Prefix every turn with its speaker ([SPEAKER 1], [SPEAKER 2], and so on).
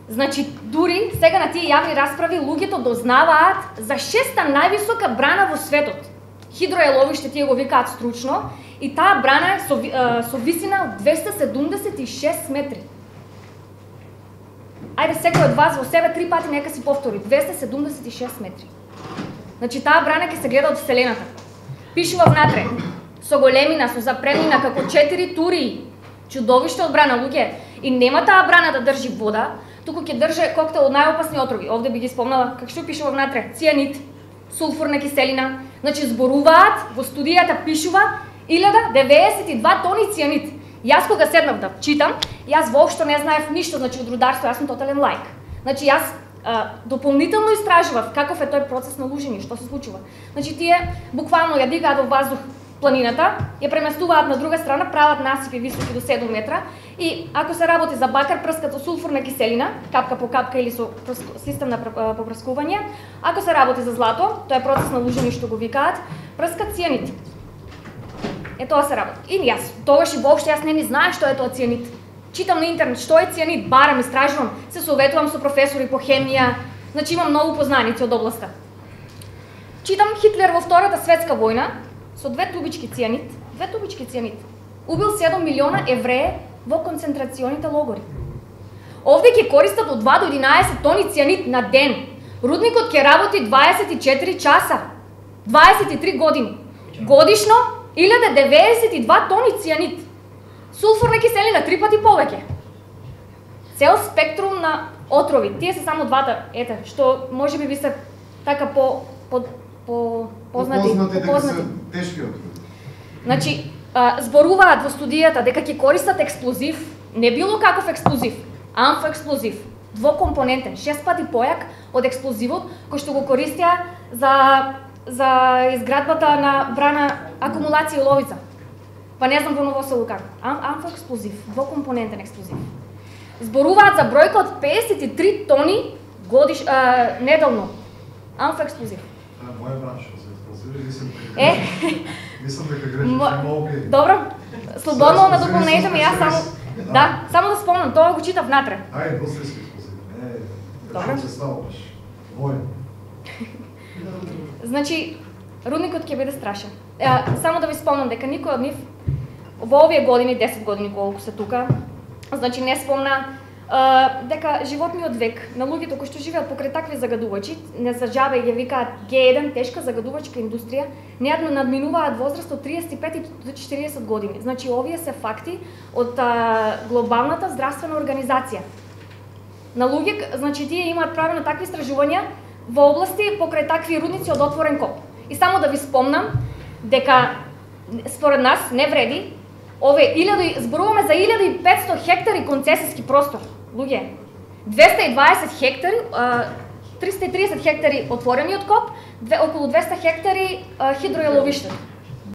[SPEAKER 1] Значи, дури сега на тие јавни расправи луѓето дознаваат за 6-та највисока брана во светот. Хидроеловиште тие го викаат стручно и таа брана е со висина од 276 метри. Ајде секој од вас во себе 3 пати нека си повтори 276 метри. Значи таа брана ќе се гледа од вселената. Пишува внатре со големина, со запремнина како 4 тури. Чудовиште од брана, луѓе. И нема таа брана да држи вода, туку ќе држи коктел од најопасни отрови. Овде би ги спомнала как што пишува внатре: цианид, сулфурна киселина. Значи зборуваат, во студијата пишува 1092 тони цианид. Јас кога седнав да читам, јас воопшто не знаев ништо, значи од рударство, јас сум тотален лаик. Значи јас дополнително истражував каков е тој процес на лужење, што се случува. Значи тие буквално ја дигаат во воздух планината, ја преместуваат на друга страна, прават насипи високи до 7 метра и ако се работи за бакар, прскат со сулфурна киселина, капка по капка или со систем на попрскување. Ако се работи за злато, тоа е процес на лужење што го викаат, прскат цианид. Е тоа се работи. И јас тогаш и воопшто јас не знаех што е тоа цианид. Читам на интернет што е цианид, барам, истражувам, се советувам со професори по хемија, значи имам многу познаници од областа. Читам Хитлер во Втората светска војна со 2 тубички цианид. Убил 7 милиона евреи во концентрационите логори. Овде ќе користат од 2 до 11 тони цианид на ден. Рудникот ќе работи 24 часа, 23 години. Годишно 1092 тони цианид. Сулфурна киселина 3 пати повеќе. Цел спектрум на отрови. Тие се само двата, ете, што можеби би се така познати.
[SPEAKER 2] Тешки отрови.
[SPEAKER 1] Значи, зборуваат во студијата дека ќе користат експлозив, не било каков експлозив, амфоексплозив, двокомпонентен, 6 пати појак од експлозивот кој што го користија за изградбата на брана акумулација Ловица. Па не знам во Новосело како. Амфоексплозив, двокомпонентен експлозив. Зборуваат за бројка од 53 тони неделно. Амфоексплозив.
[SPEAKER 2] Моја бранша за експлозиви, мислам дека грешиш, ама окей.
[SPEAKER 1] Добро, слободно ме дополнете ми, јас само само да спомнам, тоа го читав внатре.
[SPEAKER 2] Ајде, индустријски експлозиви,
[SPEAKER 1] Добро.
[SPEAKER 2] се ставаш. Војн.
[SPEAKER 1] Значи, рудникот ќе биде страшен. Само да ви спомнам дека никој од нив во овие години, 10 години колку се тука, значи не спомна дека животниот век на луѓето кои што живеат покрај такви загадувачи, не за џабе ја викаат Г1, тешка загадувачка индустрија, не надминуваат возраст од 35 до 40 години. Значи овие се факти од глобалната здравствена организација. На луѓе, значи тие имаат право на такви истражувања во области покрај такви рудници од отворен коп. И само да ви спомнам дека според нас не вреди зборуваме за 1500 хектари концесиски простор. Луѓе, 220 хектари, 330 хектари отворениот коп, околу 200 хектари хидроеловиште.